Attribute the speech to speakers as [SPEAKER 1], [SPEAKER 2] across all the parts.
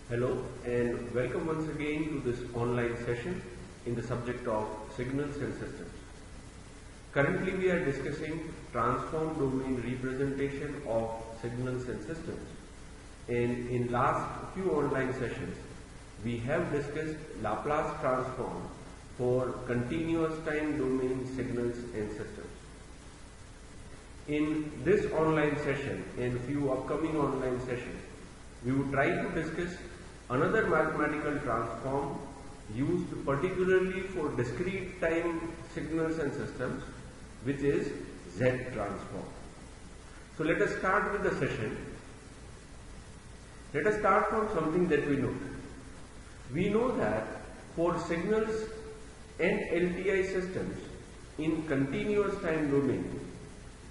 [SPEAKER 1] Hello and welcome once again to this online session in the subject of signals and systems. Currently we are discussing transform domain representation of signals and systems, and in last few online sessions we have discussed Laplace transform for continuous time domain signals and systems. In this online session and few upcoming online sessions, we would try to discuss another mathematical transform used particularly for discrete time signals and systems, which is Z transform. So let us start with the session. Let us start from something that we know. We know that for signals and LTI systems in continuous time domain,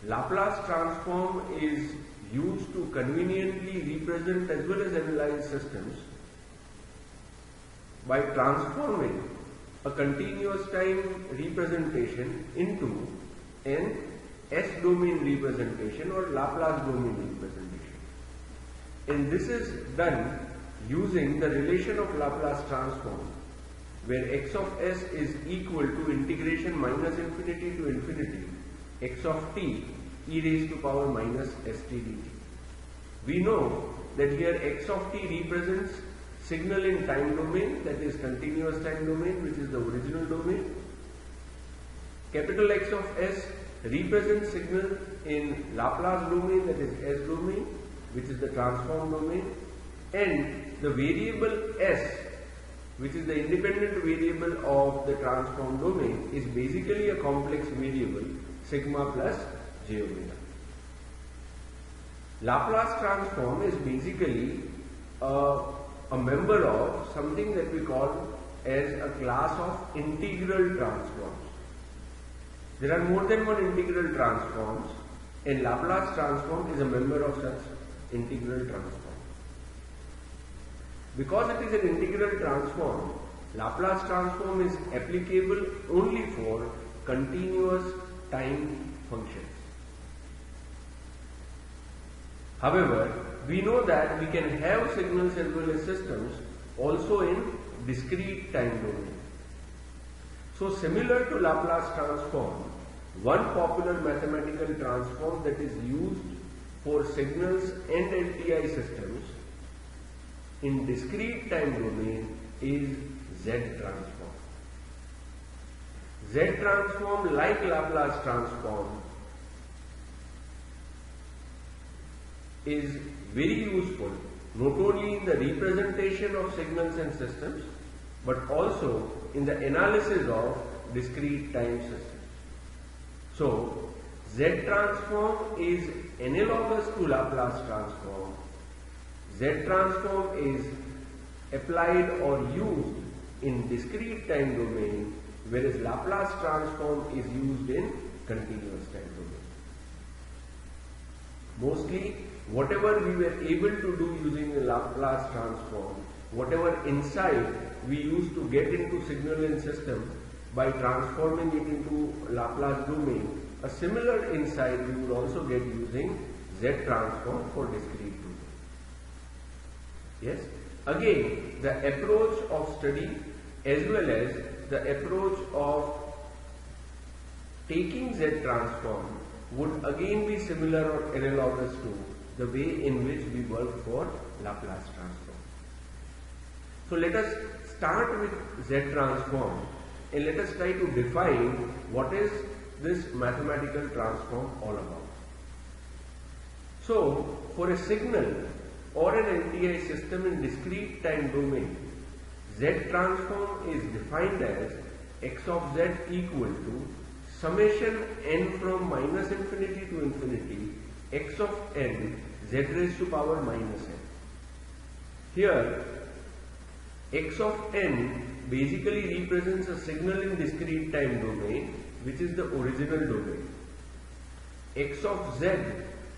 [SPEAKER 1] Laplace transform is used to conveniently represent as well as analyze systems by transforming a continuous time representation into an S domain representation or Laplace domain representation. And this is done using the relation of Laplace transform, where x of s is equal to integration minus infinity to infinity x of t e raised to power minus st dt. We know that here x of t represents signal in time domain, that is continuous time domain, which is the original domain. Capital X of s represents signal in Laplace domain, that is S domain, which is the transform domain, and the variable s, which is the independent variable of the transform domain, is basically a complex variable sigma plus j omega. Laplace transform is basically a member of something that we call as a class of integral transforms. There are more than one integral transforms, and Laplace transform is a member of such integral transform. Because it is an integral transform, Laplace transform is applicable only for continuous time functions. However, we know that we can have signals as well as systems also in discrete time domain. So similar to Laplace transform, one popular mathematical transform that is used for signals and LTI systems in discrete time domain is Z transform. Z transform, like Laplace transform, is very useful not only in the representation of signals and systems but also in the analysis of discrete time systems. So Z transform is analogous to Laplace transform. Z transform is applied or used in discrete time domain, whereas Laplace transform is used in continuous time domain. Mostly whatever we were able to do using the Laplace transform, whatever insight we used to get into signal and system by transforming it into Laplace domain, a similar insight we would also get using Z transform for discrete domain. Yes? Again, the approach of study as well as the approach of taking Z transform would again be similar or analogous to the way in which we work for Laplace transform. So let us start with Z transform and let us try to define what is this mathematical transform all about. So for a signal or an LTI system in discrete time domain, Z transform is defined as x of z equal to summation n from minus infinity to infinity x of n z raised to power minus n. Here x of n basically represents a signal in discrete time domain, which is the original domain. X of z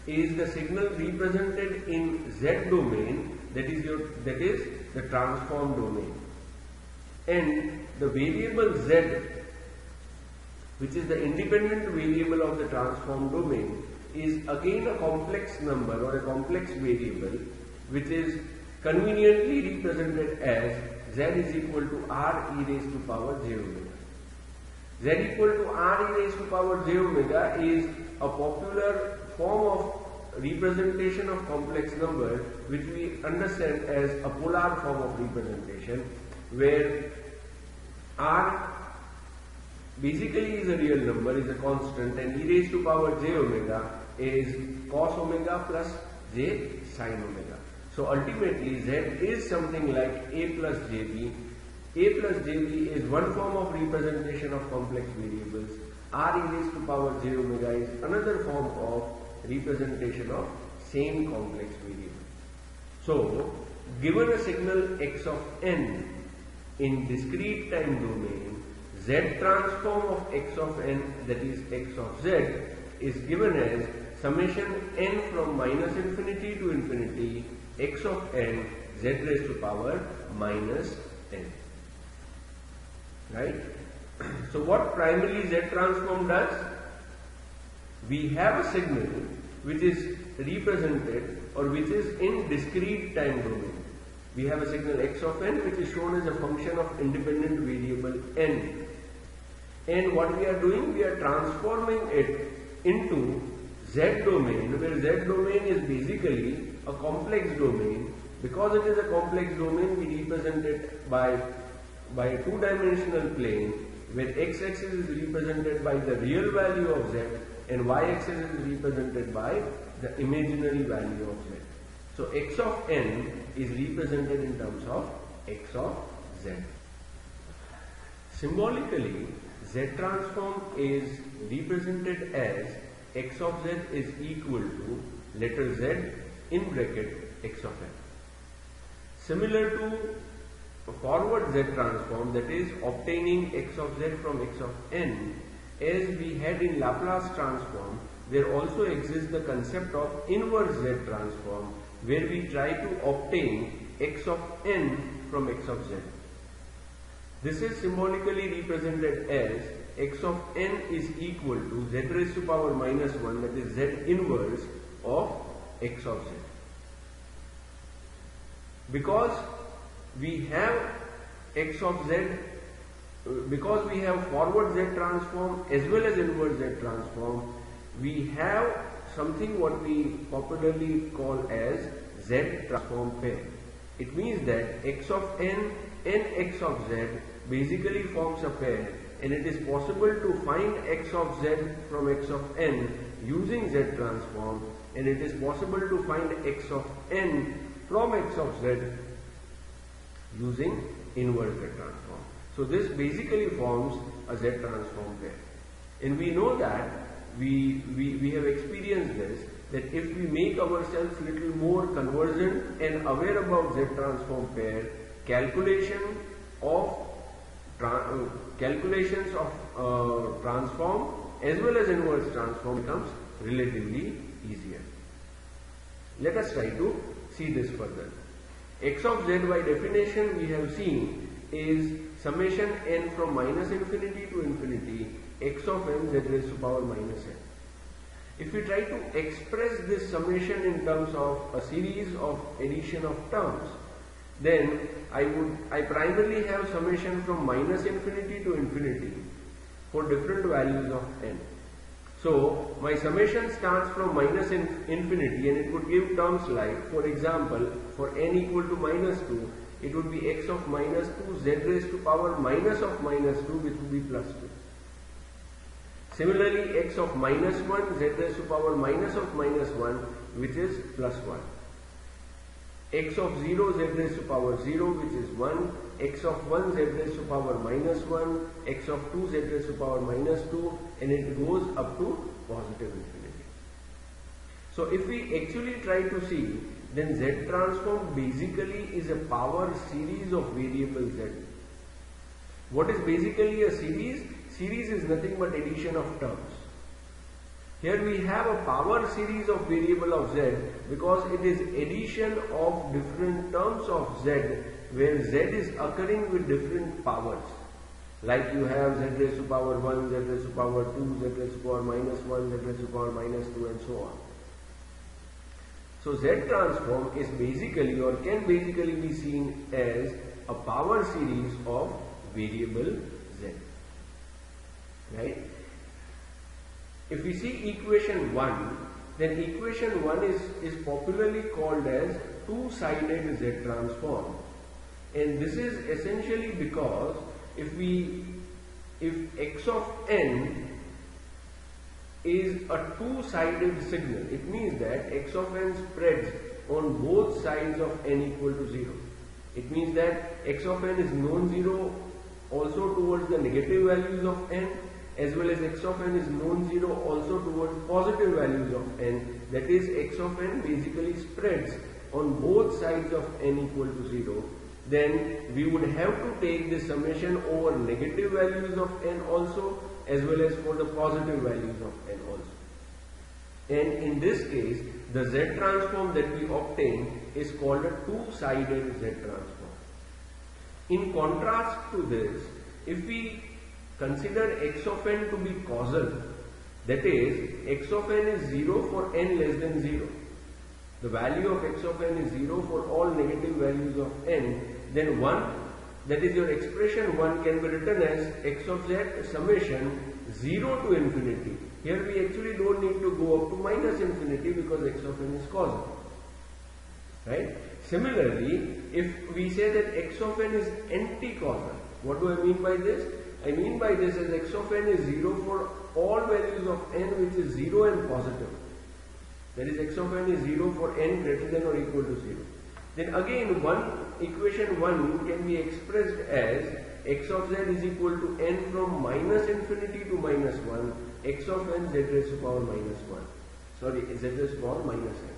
[SPEAKER 1] is the signal represented in z domain, that is the transform domain, and the variable z, which is the independent variable of the transform domain, is again a complex number or a complex variable which is conveniently represented as z is equal to r e raised to power j omega. Z equal to r e raised to power j omega is a popular form of representation of complex number, which we understand as a polar form of representation, where r basically is a real number, is a constant, and e raised to power j omega is cos omega plus j sin omega. So ultimately z is something like a plus jb. A plus jb is one form of representation of complex variables. R e raised to power j omega is another form of representation of same complex variable. So given a signal x of n in discrete time domain, z transform of x of n, that is x of z, is given as summation n from minus infinity to infinity x of n z raised to power minus n. Right? So what primarily Z transform does? We have a signal which is represented or which is in discrete time domain. We have a signal x of n which is shown as a function of independent variable n. And what we are doing? We are transforming it into Z domain, where Z domain is basically a complex domain. Because it is a complex domain, we represent it by a two-dimensional plane, where x-axis is represented by the real value of z and y-axis is represented by the imaginary value of z. So x of n is represented in terms of x of z. Symbolically, z transform is represented as x of z is equal to letter z in bracket x of n. Similar to forward Z transform, that is obtaining x of z from x of n, as we had in Laplace transform, there also exists the concept of inverse Z transform, where we try to obtain x of n from x of z. This is symbolically represented as x of n is equal to z raised to power minus 1, that is z inverse of x of z. Because we have x of z, because we have forward Z transform as well as inverse Z transform, we have something what we popularly call as Z transform pair. It means that x of n and x of z basically forms a pair, and it is possible to find x of z from x of n using Z transform, and it is possible to find x of n from x of z using inverse Z transform. So this basically forms a Z transform pair. And we know that we have experienced this, that if we make ourselves little more conversant and aware about Z transform pair, calculations of transform as well as inverse transform becomes relatively easier. Let us try to see this further. X of z by definition we have seen is summation n from minus infinity to infinity x of n z raised to power minus n. If we try to express this summation in terms of a series of addition of terms, then I primarily have summation from minus infinity to infinity for different values of n. So my summation starts from minus infinity, and it would give terms like, for example, for n equal to minus 2, it would be x of minus 2 z raised to power minus of minus 2, which would be plus 2. Similarly, x of minus 1 z raised to power minus of minus 1, which is plus 1. X of 0 z raised to power 0, which is 1. X of 1 z raised to power minus 1. X of 2 z raised to power minus 2, and it goes up to positive infinity. So if we actually try to see, then Z transform basically is a power series of variable Z. What is basically a series? Series is nothing but addition of terms. Here we have a power series of variable of Z because it is addition of different terms of Z, where Z is occurring with different powers. Like you have Z raised to power 1, Z raised to power 2, Z raised to power minus 1, Z raised to power minus 2, and so on. So Z transform is basically or can basically be seen as a power series of variable Z. Right? If we see equation 1, then equation 1 is popularly called as two-sided Z transform. And this is essentially because if x of n is a two-sided signal, it means that x of n spreads on both sides of n equal to 0. It means that x of n is non-zero also towards the negative values of n, as well as x of n is non-zero also towards positive values of n. That is, x of n basically spreads on both sides of n equal to 0. Then we would have to take the summation over negative values of n also, as well as for the positive values of n also. And in this case, the Z transform that we obtain is called a two-sided Z transform. In contrast to this, if we consider x of n to be causal, that is, x of n is 0 for n less than 0. The value of x of n is 0 for all negative values of n, then 1, that is your expression 1, can be written as x of z summation 0 to infinity. Here we actually don't need to go up to minus infinity because x of n is causal. Right? Similarly, if we say that x of n is anti-causal, what do I mean by this? I mean by this as x of n is 0 for all values of n which is 0 and positive. That is, x of n is 0 for n greater than or equal to 0. Then again, equation 1 can be expressed as x of z is equal to n from minus infinity to minus 1, x of n z raised to power minus 1. Sorry, z raised to power minus n.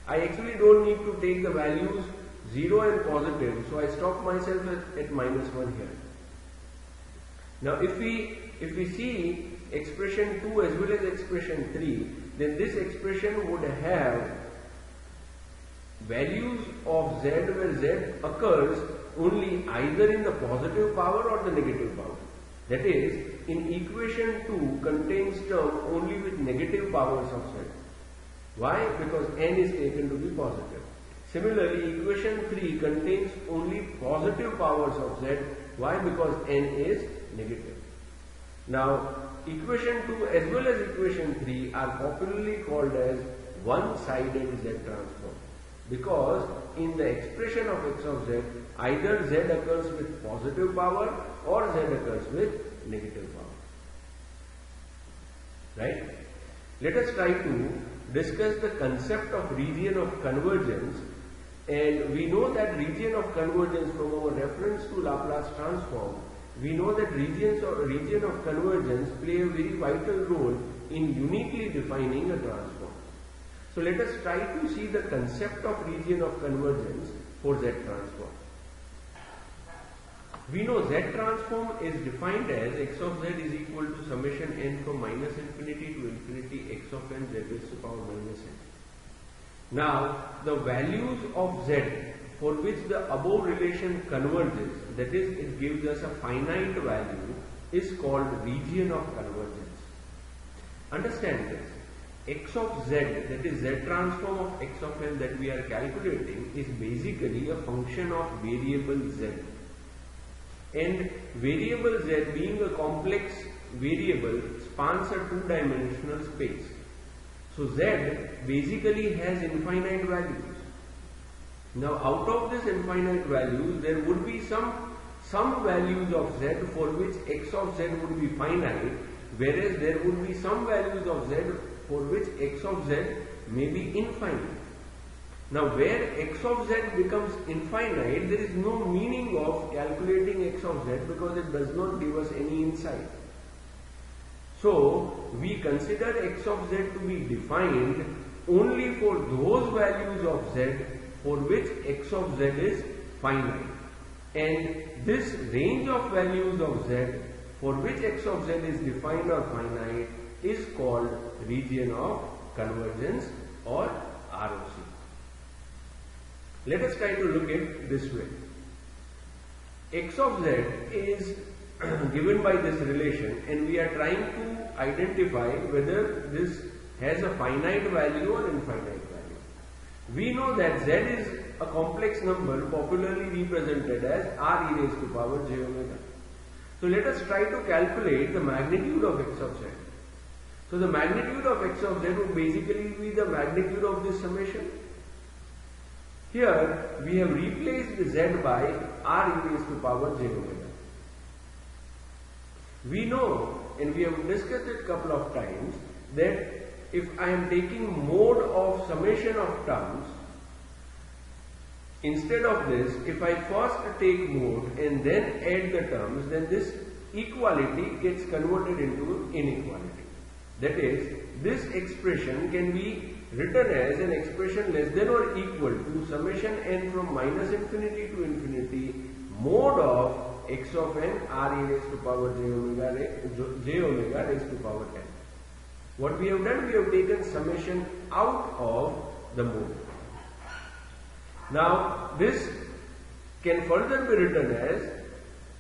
[SPEAKER 1] I actually don't need to take the values 0 and positive, so I stop myself at minus 1 here. Now if we see expression 2 as well as expression 3, then this expression would have values of z where z occurs only either in the positive power or the negative power. That is, in equation 2 contains term only with negative powers of z. Why? Because n is taken to be positive. Similarly, equation 3 contains only positive powers of z. Why? Because n is negative. Now, equation 2 as well as equation 3 are popularly called as one-sided z transform, because in the expression of x of z, either z occurs with positive power or z occurs with negative power. Right? Let us try to discuss the concept of region of convergence, and we know that region of convergence from our reference to Laplace transform, we know that region of convergence play a very vital role in uniquely defining a transform. So let us try to see the concept of region of convergence for Z transform. We know Z transform is defined as x of z is equal to summation n from minus infinity to infinity x of n z raised to power minus n. Now, the values of z for which the above relation converges, that is, it gives us a finite value, is called region of convergence. Understand this. X of z, that is z transform of x of n that we are calculating, is basically a function of variable z. And variable z, being a complex variable, spans a two-dimensional space. So z basically has infinite values. Now out of this infinite values, there would be some values of z for which x of z would be finite, whereas there would be some values of z for which x of z may be infinite. Now where x of z becomes infinite, there is no meaning of calculating x of z because it does not give us any insight. So we consider x of z to be defined only for those values of z for which x of z is finite. And this range of values of z for which x of z is defined or finite is called region of convergence or ROC. Let us try to look at it this way. X of z is given by this relation, and we are trying to identify whether this has a finite value or infinite value. We know that z is a complex number popularly represented as r e raised to power j omega. So let us try to calculate the magnitude of x of z. So the magnitude of x of z would basically be the magnitude of this summation. Here we have replaced the z by r e raised to power j omega. We know, and we have discussed it a couple of times, that if I am taking mode of summation of terms, instead of this, if I first take mode and then add the terms, then this equality gets converted into inequality. That is, this expression can be written as an expression less than or equal to summation n from minus infinity to infinity mode of x of n r e raised to power j omega raised to power n. What we have done, we have taken summation out of the mode. Now, this can further be written as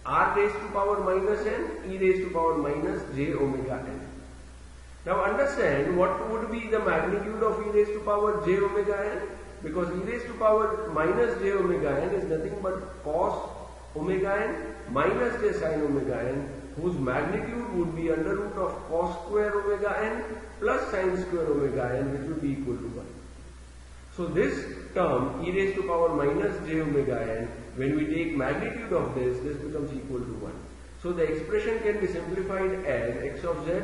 [SPEAKER 1] r raised to power minus n e raised to power minus j omega n. Now understand what would be the magnitude of e raised to power j omega n, because e raised to power minus j omega n is nothing but cos omega n minus j sin omega n, whose magnitude would be under root of cos square omega n plus sin square omega n, which would be equal to 1. So this term e raised to power minus j omega n, when we take magnitude of this becomes equal to 1. So the expression can be simplified as x of z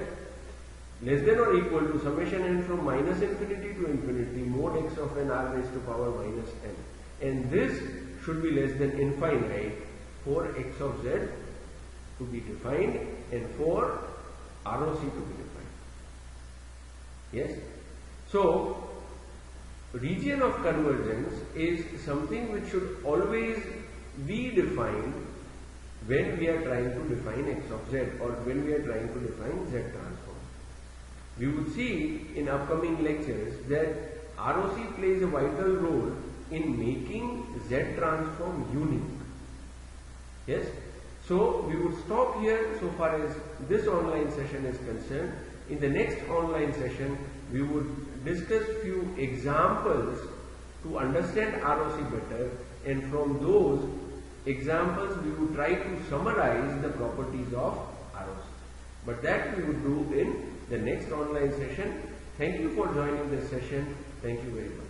[SPEAKER 1] less than or equal to summation n from minus infinity to infinity mode x of n r raised to power minus n. And this should be less than infinite for x of z to be defined and for ROC to be defined. Yes? So, region of convergence is something which should always be defined when we are trying to define x of z or when we are trying to define z transform. We would see in upcoming lectures that ROC plays a vital role in making z transform unique. Yes? So we would stop here so far as this online session is concerned. In the next online session, we would discuss few examples to understand ROC better, and from those examples we would try to summarize the properties of ROC. But that we would do in the next online session. Thank you for joining this session. Thank you very much.